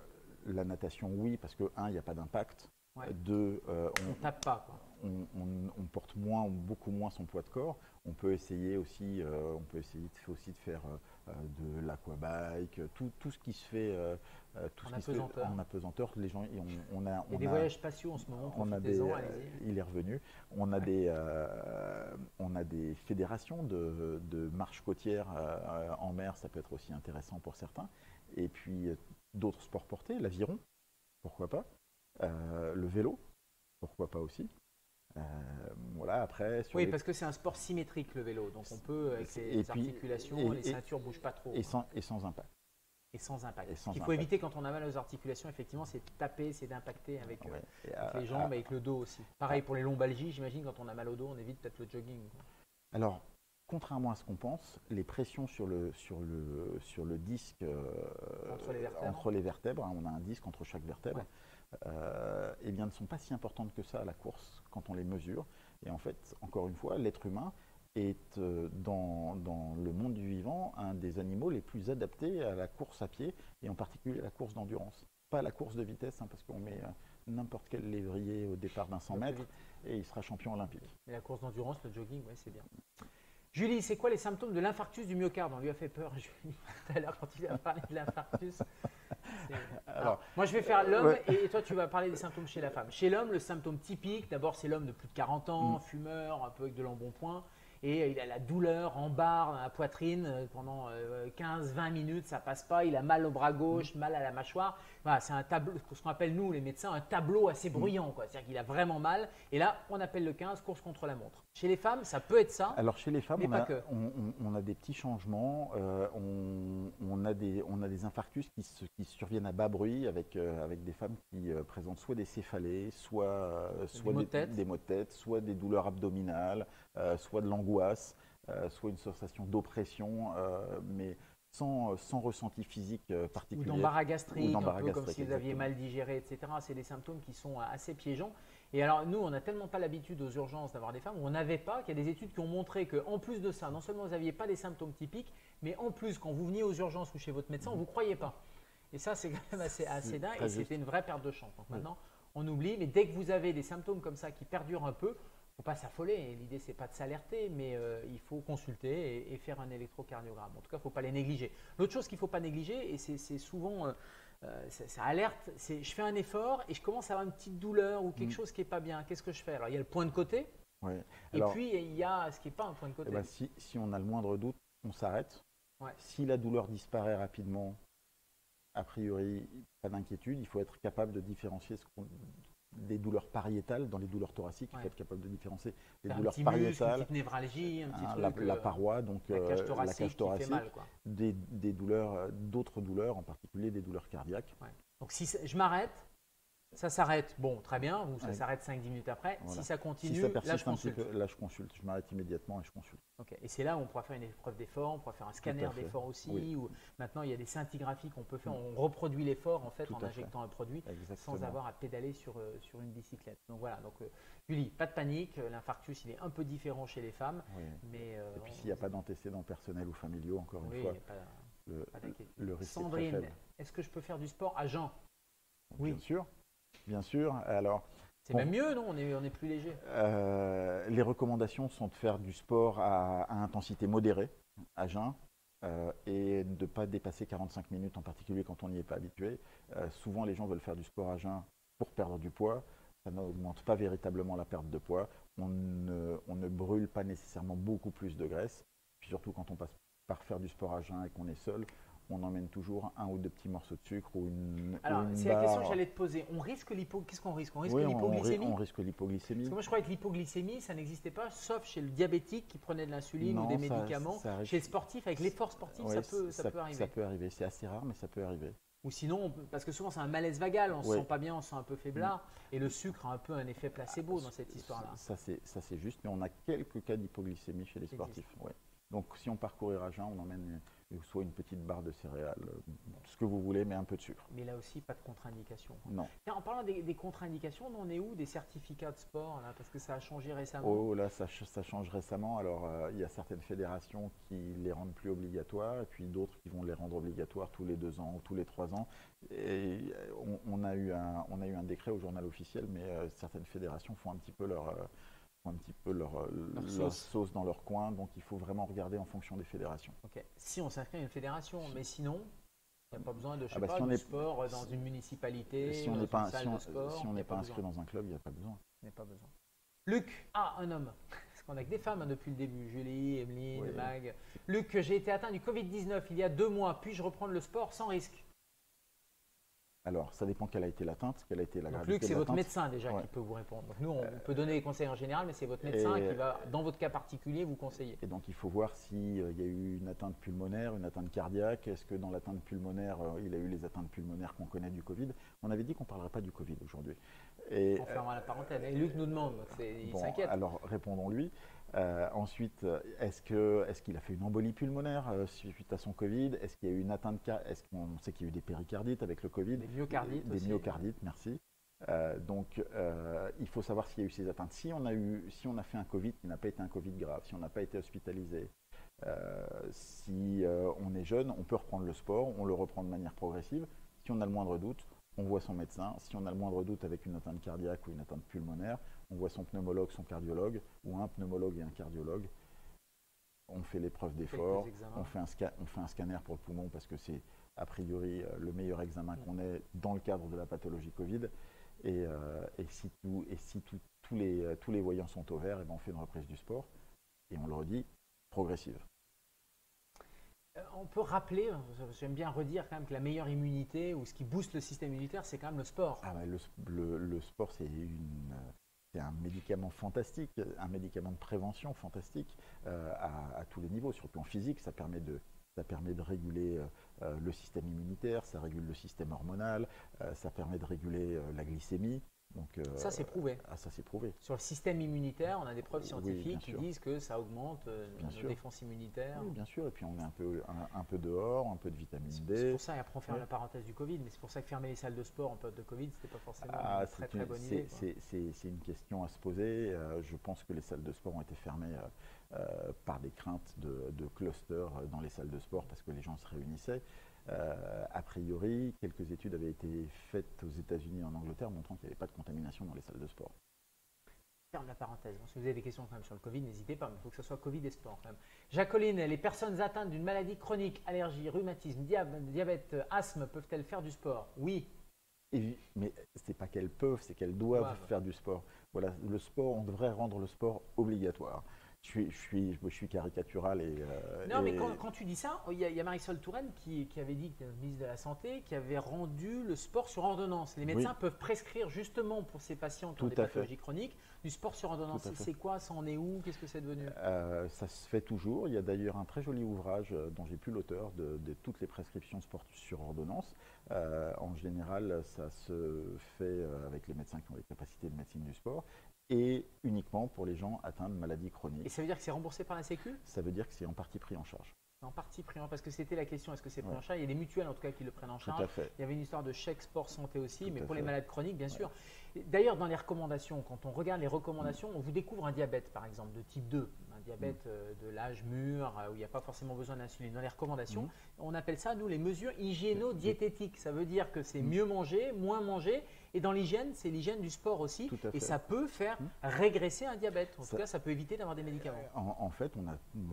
La natation, oui, parce que il n'y a pas d'impact.
Ouais.
Deux,
on tape pas, quoi.
On porte beaucoup moins son poids de corps. On peut essayer aussi, de faire de l'aquabike, tout ce qui se fait, en apesanteur. Les gens,
il y a des voyages spatiaux en ce moment.
Il est revenu. On a des fédérations de marche côtière en mer. Ça peut être aussi intéressant pour certains. Et puis d'autres sports portés, l'aviron, pourquoi pas. Le vélo, pourquoi pas aussi. Voilà, après,
parce que c'est un sport symétrique, le vélo. Donc on peut, avec les articulations, les ceintures ne bougent pas trop.
Et sans impact.
Et sans impact. Ce qu'il faut éviter quand on a mal aux articulations, effectivement, c'est de taper, c'est d'impacter avec les jambes, avec le dos aussi. Pareil pour les lombalgies, j'imagine, quand on a mal au dos, on évite peut-être le jogging.
Alors, contrairement à ce qu'on pense, les pressions sur le disque entre les vertèbres, on a un disque entre chaque vertèbre, eh bien, ne sont pas si importantes que ça à la course quand on les mesure. Et en fait, encore une fois, l'être humain est dans le monde du vivant un des animaux les plus adaptés à la course à pied, et en particulier à la course d'endurance. Pas la course de vitesse, parce qu'on met n'importe quel lévrier au départ d'un 100 mètres et il sera champion olympique.
Et la course d'endurance, le jogging, c'est bien. Julie, c'est quoi les symptômes de l'infarctus du myocarde? On lui a fait peur, Julie, tout à l'heure, quand il a parlé de l'infarctus. Alors, moi, je vais faire l'homme et toi, tu vas parler des symptômes chez la femme. Chez l'homme, le symptôme typique, d'abord, c'est l'homme de plus de 40 ans, fumeur, un peu avec de l'embonpoint. Et il a la douleur en barre dans la poitrine pendant 15-20 minutes, ça passe pas. Il a mal au bras gauche, mal à la mâchoire. Voilà, c'est un tableau, ce qu'on appelle nous les médecins, un tableau assez bruyant, quoi. C'est-à-dire qu'il a vraiment mal. Et là, on appelle le 15, course contre la montre. Chez les femmes, ça peut être ça.
Alors chez les femmes, on a des petits changements. On a des infarctus qui surviennent à bas bruit avec des femmes qui présentent soit des céphalées, soit des maux de tête, soit des douleurs abdominales, soit de l'angoisse, soit une sensation d'oppression, mais sans ressenti physique particulier.
Ou d'embarras gastrique, un peu comme si vous aviez mal digéré, etc. C'est des symptômes qui sont assez piégeants. Et alors, nous, on n'a tellement pas l'habitude aux urgences d'avoir des femmes, ou on n'avait pas, qu'il y a des études qui ont montré qu'en plus de ça, non seulement vous n'aviez pas des symptômes typiques, mais en plus, quand vous veniez aux urgences ou chez votre médecin, on ne vous croyait pas. Et ça, c'est quand même assez dingue, et c'était une vraie perte de chance. Donc maintenant, on oublie, mais dès que vous avez des symptômes comme ça qui perdurent un peu, il ne faut pas s'affoler. L'idée, ce n'est pas de s'alerter, mais il faut consulter et faire un électrocardiogramme. En tout cas, il ne faut pas les négliger. L'autre chose qu'il ne faut pas négliger, et c'est souvent, ça alerte, c'est je fais un effort et je commence à avoir une petite douleur ou quelque chose qui n'est pas bien. Qu'est-ce que je fais? Alors, il y a le point de côté, et puis il y a ce qui n'est pas un point de côté.
Si on a le moindre doute, on s'arrête.
Ouais.
Si la douleur disparaît rapidement, a priori, pas d'inquiétude. Il faut être capable de différencier des douleurs pariétales dans les douleurs thoraciques. Il faut
Ouais.
être capable de différencier les
Faire un
douleurs
petit muscle, une
pariétales,
petite névralgie, un petit
la,
truc,
la paroi, donc
la cage
la
thoracique
cage
qui
thoracique,
fait mal, quoi.
des douleurs, d'autres douleurs, en particulier des douleurs cardiaques.
Ouais. Donc si je m'arrête, ça s'arrête, bon, très bien, ou ça
Ouais.
s'arrête 5-10 minutes après.
Voilà.
Si ça
Si
continue,
ça
là
persiste
je
un petit
consulte.
peu, là je consulte. Je m'arrête immédiatement et je consulte.
Ok. Et c'est là où on pourra faire une épreuve d'effort, on pourra faire un scanner
fait.
d'effort aussi,
Oui.
ou maintenant il y a des scintigraphies qu'on peut faire, on reproduit l'effort en fait
Tout
en
à fait.
injectant un produit
Exactement.
sans avoir à pédaler sur une bicyclette. Donc voilà, donc Julie, pas de panique, l'infarctus il est un peu différent chez les femmes,
Oui.
mais
Et puis s'il n'y a pas d'antécédents personnels ou familiaux, encore une
oui,
fois,
il n'y a pas d'inquiétude.
le risque est très
Sandrine,
faible.
est-ce que je peux faire du sport à jeun? Oui.
Bien sûr. Bien sûr. Alors,
C'est même mieux, non? On est plus léger.
les recommandations sont de faire du sport à intensité modérée, à jeun, et de ne pas dépasser 45 minutes, en particulier quand on n'y est pas habitué. Souvent, les gens veulent faire du sport à jeun pour perdre du poids. Ça n'augmente pas véritablement la perte de poids. On ne brûle pas nécessairement beaucoup plus de graisse. Puis surtout, quand on passe par faire du sport à jeun et qu'on est seul, on emmène toujours un ou deux petits morceaux de sucre ou une
Alors,
une
c'est la question que
barre.
j'allais te poser. On risque qu'est-ce qu'on risque? On risque
Oui,
l'hypoglycémie?
on risque l'hypoglycémie.
Parce que moi, je croyais que l'hypoglycémie, ça n'existait pas, sauf chez le diabétique qui prenait de l'insuline ou
Non,
des
ça-
médicaments.
ça arrive.
Chez le sportif, avec l'effort sportif,
Ouais,
ça peut arriver.
Ça peut arriver. C'est assez rare, mais ça peut arriver.
Ou sinon, parce que souvent, c'est un malaise vagal, on se
Ouais.
sent pas bien, on se sent un peu faiblard. Et le sucre a un peu un effet placebo dans cette histoire-là.
Ça, c'est juste, mais on a quelques cas d'hypoglycémie chez les
Ça
sportifs. Ouais. Donc, si on part courir à jeun, on emmène soit une petite barre de céréales, ce que vous voulez, mais un peu de sucre.
Mais là aussi, pas de contre-indication.
Non.
Tiens, en parlant des contre-indications, on en est où des certificats de sport là? Parce que ça a changé récemment.
Oh, là, ça change récemment. Alors, il y a certaines fédérations qui les rendent plus obligatoires, et puis d'autres qui vont les rendre obligatoires tous les 2 ans ou tous les 3 ans. Et on a eu un décret au journal officiel, mais certaines fédérations font un petit peu leur sauce dans leur coin. Donc, il faut vraiment regarder en fonction des fédérations.
Ok. Si on s'inscrit à une fédération, mais sinon, il n'y a pas besoin de, je sais
Ah bah,
pas,
si on
du
est-
sport dans une municipalité,
Si on
dans
n'est pas,
une salle de sport.
si on
il y
n'est
a
pas
besoin.
inscrit dans un club, il n'y a pas besoin.
Il n'y a pas besoin. Luc, un homme. Parce qu'on n'a que des femmes depuis le début. Julie, Emeline,
Oui.
Mag. Luc, j'ai été atteint du Covid-19 il y a 2 mois. Puis-je reprendre le sport sans risque?
Alors, ça dépend quelle a été l'atteinte, quelle a été la
Donc
gravité
Luc,
de
c'est votre
l'atteinte.
médecin déjà
Ouais.
qui peut vous répondre. Donc nous, on peut donner des conseils en général, mais c'est votre médecin
Et-
qui va, dans votre cas particulier, vous conseiller.
Et donc, il faut voir s'il y a eu une atteinte pulmonaire, une atteinte cardiaque. Est-ce que dans l'atteinte pulmonaire, il a eu les atteintes pulmonaires qu'on connaît du Covid? On avait dit qu'on ne parlerait pas du Covid aujourd'hui. Et,
On fermera la parenthèse. Et Luc nous demande, donc il
bon,
s'inquiète.
alors, répondons-lui. Ensuite, est-ce qu'il a fait une embolie pulmonaire suite à son Covid? Est-ce qu'il y a eu une atteinte? Est-ce qu'on sait qu'il y a eu des péricardites avec le Covid?
Des myocardites
Des
aussi.
myocardites, merci. Donc, il faut savoir s'il y a eu ces atteintes. Si on a fait un Covid qui n'a pas été un Covid grave, si on n'a pas été hospitalisé, si on est jeune, on peut reprendre le sport, on le reprend de manière progressive. Si on a le moindre doute, on voit son médecin. Si on a le moindre doute avec une atteinte cardiaque ou une atteinte pulmonaire, on voit son pneumologue, son cardiologue, ou un pneumologue et un cardiologue. On fait l'épreuve d'effort,
Quelques examens.
on fait un scanner pour le poumon parce que c'est a priori le meilleur examen qu'on ait dans le cadre de la pathologie Covid. Et si tous les voyants sont au vert, et ben on fait une reprise du sport. Et on le redit, progressive.
On peut rappeler, j'aime bien redire quand même que la meilleure immunité ou ce qui booste le système immunitaire, c'est quand même le sport.
Ah, le sport, c'est un médicament fantastique, un médicament de prévention fantastique à tous les niveaux. Sur le plan physique, ça permet de réguler le système immunitaire, ça régule le système hormonal, ça permet de réguler la glycémie. Donc,
Ça, c'est prouvé.
Ah, ça, c'est prouvé.
Sur le système immunitaire, on a des preuves
Oui,
scientifiques
bien
qui
sûr.
disent que ça augmente
Bien
notre
sûr.
défense immunitaire.
Oui, bien sûr. Et puis, on est un peu dehors, un peu de vitamine
C'est
D.
pour ça, et après on ferme
Ouais.
la parenthèse du Covid, mais c'est pour ça que fermer les salles de sport en période de Covid, c'était pas forcément
Ah,
une très bonne idée. Quoi.
c'est une question à se poser. Je pense que les salles de sport ont été fermées par des craintes de clusters dans les salles de sport parce que les gens se réunissaient. A priori, quelques études avaient été faites aux États-Unis et en Angleterre montrant qu'il n'y avait pas de contamination dans les salles de sport.
Ferme la parenthèse. Bon, si vous avez des questions quand même sur le Covid, n'hésitez pas, mais il faut que ce soit Covid et sport quand même. Jacqueline, les personnes atteintes d'une maladie chronique, allergie, rhumatisme, diabète, asthme, peuvent-elles faire du sport? Oui.
Mais c'est pas qu'elles peuvent, c'est qu'elles doivent faire du sport. Voilà, le sport, on devrait rendre le sport obligatoire. Je suis caricatural
Non, mais quand tu dis ça, il y a Marisol Touraine qui avait dit, ministre de la Santé, qui avait rendu le sport sur ordonnance. Les médecins peuvent prescrire justement pour ces patients qui ont des pathologies chroniques du sport sur ordonnance. C'est quoi? Ça en est où? Qu'est-ce que c'est devenu?
Ça se fait toujours. Il y a d'ailleurs un très joli ouvrage dont j'ai plus l'auteur de toutes les prescriptions sport sur ordonnance. En général, ça se fait avec les médecins qui ont les capacités de médecine du sport et uniquement pour les gens atteints de maladies chroniques.
Et ça veut dire que c'est remboursé par la Sécu?
Ça veut dire que c'est en partie pris en charge.
En partie pris en charge, parce que c'était la question, est-ce que c'est pris en charge? Il y a des mutuelles en tout cas qui le prennent en charge.
Tout à fait.
Il y avait une histoire de chèque sport santé aussi,
Tout
mais
à
pour les
fait.
malades chroniques, bien sûr. D'ailleurs, dans les recommandations, quand on regarde les recommandations, on vous découvre un diabète, par exemple, de type 2, un diabète de l'âge mûr, où il n'y a pas forcément besoin d'insuline. Dans les recommandations, on appelle ça, nous, les mesures hygiéno-diététiques. Ça veut dire que c'est mieux manger, moins manger. Et dans l'hygiène, c'est l'hygiène du sport aussi.
Tout à fait.
Et ça peut faire régresser un diabète. En tout cas, ça peut éviter d'avoir des médicaments.
En fait, on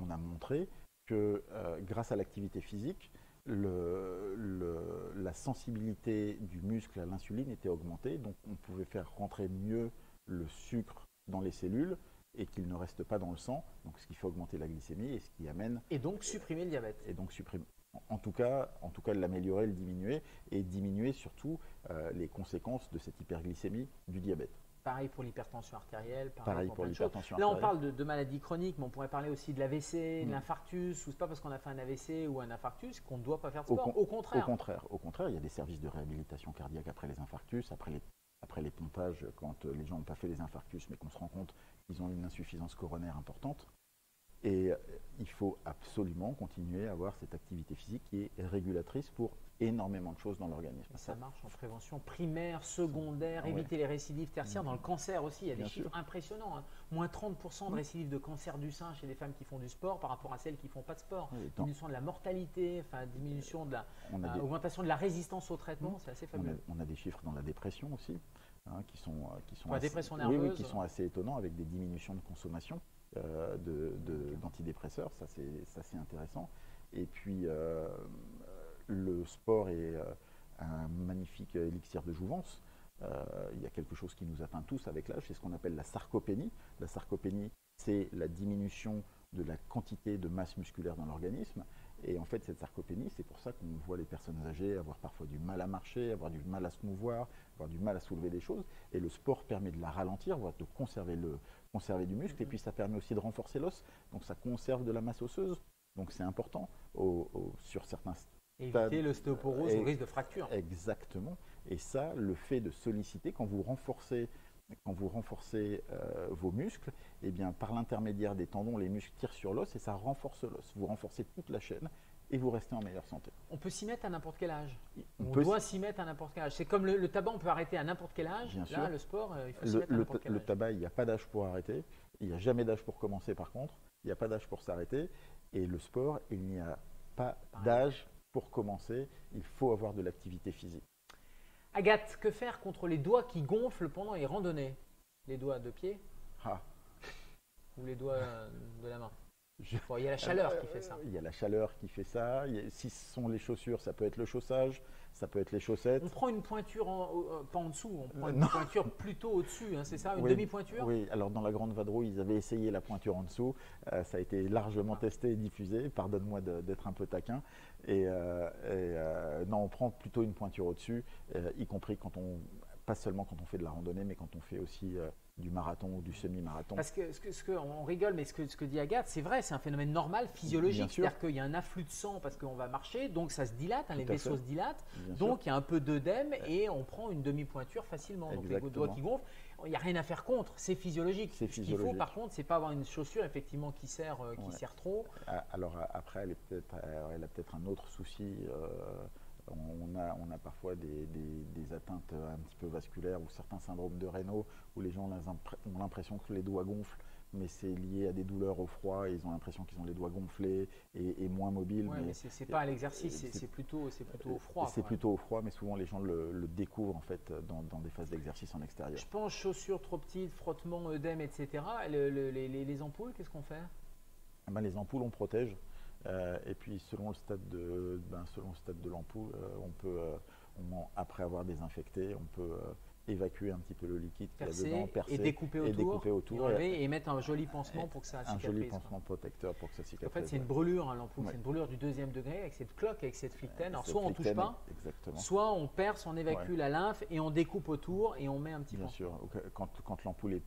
a montré que grâce à l'activité physique, la sensibilité du muscle à l'insuline était augmentée, donc on pouvait faire rentrer mieux le sucre dans les cellules et qu'il ne reste pas dans le sang, donc ce qui fait augmenter la glycémie et ce qui amène…
Et donc supprimer le diabète.
Et donc supprimer. En tout cas, l'améliorer, le diminuer et diminuer surtout les conséquences de cette hyperglycémie du diabète.
Pareil pour l'hypertension artérielle.
Pareil pour l'hypertension
artérielle. Là, on parle de maladies chroniques, mais on pourrait parler aussi de l'AVC, de l'infarctus. Ou c'est pas parce qu'on a fait un AVC ou un infarctus qu'on ne doit pas faire de sport. Au contraire.
Au contraire, il y a des services de réhabilitation cardiaque après les infarctus, après les pompages, quand les gens n'ont pas fait les infarctus, mais qu'on se rend compte qu'ils ont une insuffisance coronaire importante. Et il faut absolument continuer à avoir cette activité physique qui est régulatrice pour énormément de choses dans l'organisme.
Ça marche en prévention primaire, secondaire, éviter les récidives tertiaires. Dans le cancer aussi, il y a des chiffres impressionnants. Moins 30% de récidives de cancer du sein chez les femmes qui font du sport par rapport à celles qui ne font pas de sport. Diminution de la mortalité, diminution de augmentation de la résistance au traitement, c'est assez fabuleux.
On a des chiffres dans la dépression aussi, qui sont
la dépression nerveuse.
qui sont assez étonnants avec des diminutions de consommation d'antidépresseurs, ça c'est intéressant. Et puis le sport est un magnifique élixir de jouvence. Il y a quelque chose qui nous atteint tous avec l'âge, c'est ce qu'on appelle la sarcopénie. La sarcopénie, c'est la diminution de la quantité de masse musculaire dans l'organisme. Et en fait, cette sarcopénie, c'est pour ça qu'on voit les personnes âgées avoir parfois du mal à marcher, avoir du mal à se mouvoir, avoir du mal à soulever des choses. Et le sport permet de la ralentir, voire de conserver du muscle. Et puis, ça permet aussi de renforcer l'os. Donc, ça conserve de la masse osseuse. Donc, c'est important sur certains stades.
Éviter l'ostéoporose au risque de fracture.
Exactement. Et ça, le fait de solliciter, quand vous renforcez vos muscles, eh bien, par l'intermédiaire des tendons, les muscles tirent sur l'os et ça renforce l'os. Vous renforcez toute la chaîne et vous restez en meilleure santé.
On peut s'y mettre à n'importe quel âge. On doit s'y mettre à n'importe quel âge. C'est comme le tabac, on peut arrêter à n'importe quel âge.
Bien sûr.
Là, le sport, il faut s'y mettre à n'importe quel âge.
Le tabac, il n'y a pas d'âge pour arrêter. Il n'y a jamais d'âge pour commencer par contre. Il n'y a pas d'âge pour s'arrêter. Et le sport, il n'y a pas d'âge pour commencer. Il faut avoir de l'activité physique.
Agathe, que faire contre les doigts qui gonflent pendant les randonnées? Les doigts de pied ou les doigts de la main? Il y a la chaleur qui fait ça.
Il y a la chaleur qui fait ça. Si ce sont les chaussures, ça peut être le chaussage, ça peut être les chaussettes.
On prend une pointure, pas en dessous, on prend une pointure plutôt au-dessus, c'est ça? Une demi-pointure?
Oui, alors dans la Grande Vadrouille, ils avaient essayé la pointure en dessous. Ça a été largement testé et diffusé. Pardonne-moi d'être un peu taquin. Non, on prend plutôt une pointure au-dessus, y compris pas seulement quand on fait de la randonnée, mais quand on fait aussi du marathon ou du semi-marathon.
Parce que on rigole, mais ce que dit Agathe, c'est vrai, c'est un phénomène normal, physiologique. C'est-à-dire qu'il y a un afflux de sang parce qu'on va marcher, donc ça se dilate, les vaisseaux se dilatent, donc il y a un peu d'œdème et on prend une demi-pointure facilement. Donc les doigts qui gonflent, il n'y a rien à faire contre, c'est physiologique. Ce qu'il faut par contre, c'est pas avoir une chaussure effectivement qui serre trop.
Alors après, elle a peut-être un autre souci. On a parfois des atteintes un petit peu vasculaires ou certains syndromes de Raynaud où les gens ont l'impression que les doigts gonflent, mais c'est lié à des douleurs au froid et ils ont l'impression qu'ils ont les doigts gonflés et moins mobiles.
Ouais, mais c'est pas à l'exercice, c'est plutôt au froid.
C'est plutôt au froid, mais souvent les gens le découvrent en fait dans des phases d'exercice en extérieur.
Je pense chaussures trop petites, frottement, œdème, etc. Les ampoules, qu'est-ce qu'on fait?
Les ampoules, on protège. Et puis selon le stade de l'ampoule, après avoir désinfecté, on peut évacuer un petit peu le liquide qu'il y a
Percer
dedans, percer
et découper autour, enlever et mettre un joli pansement pour que ça cicatrise.
Un joli pansement protecteur pour que ça cicatrise.
En fait, c'est une brûlure, l'ampoule, c'est une brûlure du 2e degré avec cette cloque, avec cette flictaine. Alors, soit on ne touche pas, soit on perce, on évacue la lymphe et on découpe autour et on met un petit pansement.
Bien sûr, quand l'ampoule est.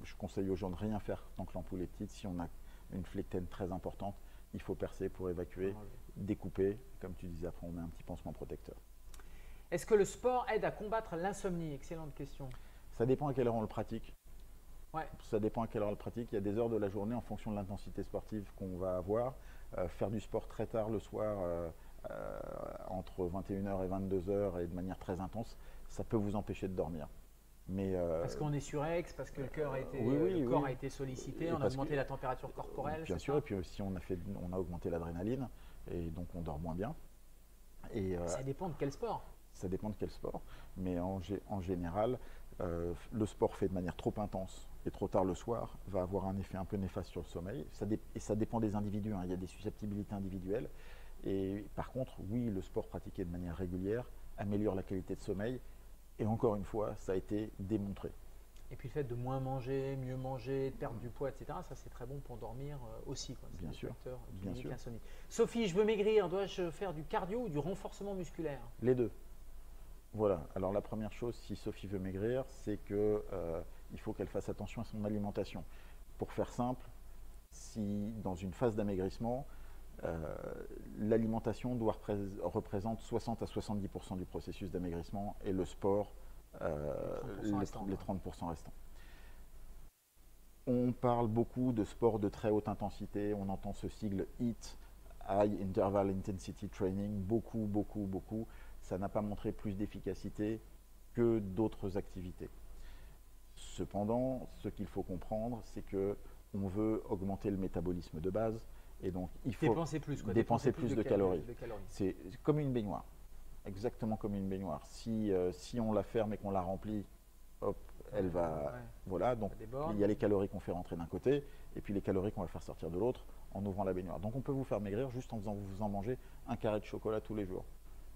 Je conseille aux gens de rien faire tant que l'ampoule est petite. Si on a une flictaine très importante, il faut percer pour évacuer, découper. Comme tu disais, après on met un petit pansement protecteur.
Est-ce que le sport aide à combattre l'insomnie? Excellente question.
Ça dépend à quelle heure on le pratique.
Ouais.
Ça dépend à quelle heure on le pratique. Il y a des heures de la journée en fonction de l'intensité sportive qu'on va avoir. Faire du sport très tard le soir, entre 21h et 22h et de manière très intense, ça peut vous empêcher de dormir. Mais
parce qu'on est surex, parce que le cœur a été, corps a été sollicité, on a augmenté la température corporelle.
Bien sûr, et puis aussi on a augmenté l'adrénaline et donc on dort moins bien. Et,
ça dépend de quel sport.
Ça dépend de quel sport, mais en général, le sport fait de manière trop intense et trop tard le soir va avoir un effet un peu néfaste sur le sommeil. Et ça dépend des individus, hein. Il y a des susceptibilités individuelles. Et par contre, oui, le sport pratiqué de manière régulière améliore la qualité de sommeil. Et encore une fois, ça a été démontré.
Et puis le fait de moins manger, mieux manger, de perdre du poids, etc., ça c'est très bon pour dormir aussi.
Bien sûr.
Bien sûr. Sophie, je veux maigrir, dois-je faire du cardio ou du renforcement musculaire?
Les deux. Voilà. Alors la première chose, si Sophie veut maigrir, c'est qu'il faut qu'elle fasse attention à son alimentation. Pour faire simple, si dans une phase d'amaigrissement, l'alimentation représente 60 à 70% du processus d'amaigrissement et le sport, les 30% restants. On parle beaucoup de sport de très haute intensité, on entend ce sigle HIIT, High Interval Intensity Training, beaucoup. Ça n'a pas montré plus d'efficacité que d'autres activités. Cependant, ce qu'il faut comprendre, c'est qu'on veut augmenter le métabolisme de base et donc il faut dépenser plus de calories. C'est comme une baignoire, exactement comme une baignoire. Si on la ferme et qu'on la remplit, hop, elle va… Voilà, donc il y a les calories qu'on fait rentrer d'un côté et puis les calories qu'on va faire sortir de l'autre en ouvrant la baignoire. Donc on peut vous faire maigrir juste en vous faisant manger un carré de chocolat tous les jours.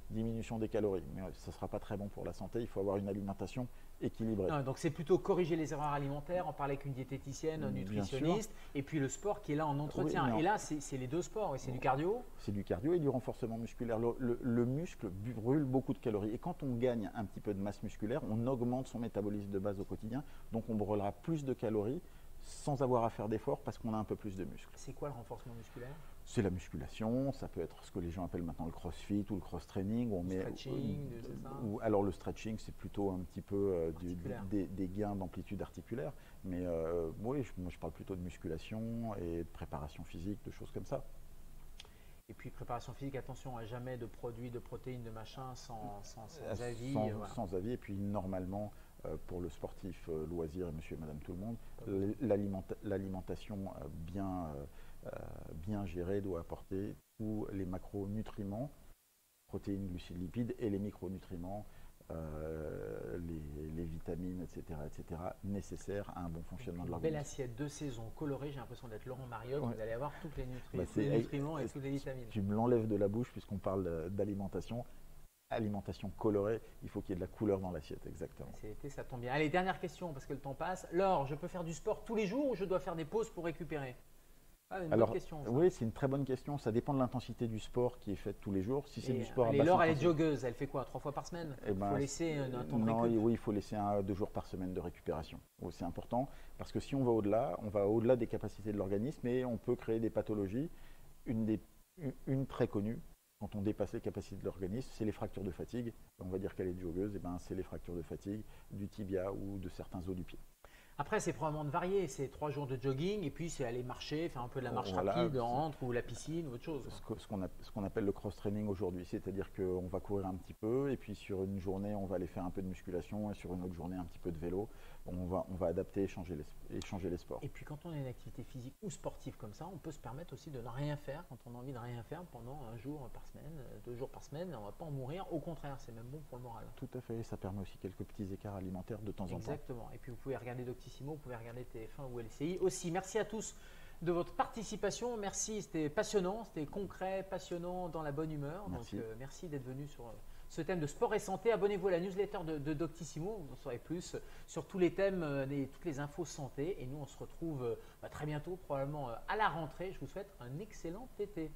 Diminution des calories, mais ça ne sera pas très bon pour la santé, il faut avoir une alimentation équilibrée.
Non, donc c'est plutôt corriger les erreurs alimentaires, en parler avec une diététicienne, un nutritionniste, et puis le sport qui est là en entretien. Et là, c'est les deux sports, et c'est du cardio.
C'est du cardio et du renforcement musculaire. Le muscle brûle beaucoup de calories, et quand on gagne un petit peu de masse musculaire, on augmente son métabolisme de base au quotidien, donc on brûlera plus de calories sans avoir à faire d'efforts parce qu'on a un peu plus de muscles.
C'est quoi le renforcement musculaire?
C'est la musculation, ça peut être ce que les gens appellent maintenant le crossfit ou le cross-training. Alors le stretching, c'est plutôt un petit peu des gains d'amplitude articulaire. Mais moi je parle plutôt de musculation et de préparation physique, de choses comme ça.
Et puis préparation physique, attention à jamais de produits, de protéines, de machin sans avis.
Sans avis, et puis normalement, pour le sportif loisir et monsieur et madame tout le monde, l'alimentation bien gérée doit apporter tous les macronutriments, protéines, glucides, lipides, et les micronutriments, les vitamines, etc., nécessaires à un bon fonctionnement de l'organisme.
Belle assiette de saison colorée, j'ai l'impression d'être Laurent Mariotte, vous allez avoir tous les nutriments et toutes les vitamines.
Tu me l'enlèves de la bouche puisqu'on parle d'alimentation. Alimentation colorée, il faut qu'il y ait de la couleur dans l'assiette, exactement.
C'est l'été, ça tombe bien. Allez, dernière question, parce que le temps passe. Laure, je peux faire du sport tous les jours ou je dois faire des pauses pour récupérer?
Alors, question, oui, c'est une très bonne question. Ça dépend de l'intensité du sport qui est faite tous les jours. Si c'est du sport à basse
Laure, elle est joggeuse. Elle fait quoi? 3 fois par semaine? Il faut laisser un temps de récup.
Oui, il faut laisser 1 à 2 jours par semaine de récupération. C'est important parce que si on va au-delà des capacités de l'organisme et on peut créer des pathologies. Une très connue, quand on dépasse les capacités de l'organisme, c'est les fractures de fatigue. On va dire qu'elle est joggeuse, c'est les fractures de fatigue du tibia ou de certains os du pied.
Après, c'est probablement de varier. C'est 3 jours de jogging et puis c'est aller marcher, faire un peu de la marche rapide, entre ou la piscine ou autre chose.
Ce qu'on appelle le cross-training aujourd'hui, c'est-à-dire qu'on va courir un petit peu et puis sur une journée, on va aller faire un peu de musculation et sur une autre journée, un petit peu de vélo. On va adapter et changer les sports.
Et puis quand on a une activité physique ou sportive comme ça, on peut se permettre aussi de ne rien faire quand on a envie de rien faire pendant 1 jour par semaine, 2 jours par semaine. On ne va pas en mourir. Au contraire, c'est même bon pour le moral.
Tout à fait. Ça permet aussi quelques petits écarts alimentaires de temps en temps.
Exactement. Et puis vous pouvez regarder Doctissimo, vous pouvez regarder TF1 ou LCI aussi. Merci à tous de votre participation. Merci, c'était passionnant, c'était concret, passionnant, dans la bonne humeur.
Merci.
Donc, merci d'être venu sur ce thème de sport et santé. Abonnez-vous à la newsletter de Doctissimo, vous en saurez plus sur tous les thèmes et toutes les infos santé. Et nous, on se retrouve très bientôt, probablement à la rentrée. Je vous souhaite un excellent été.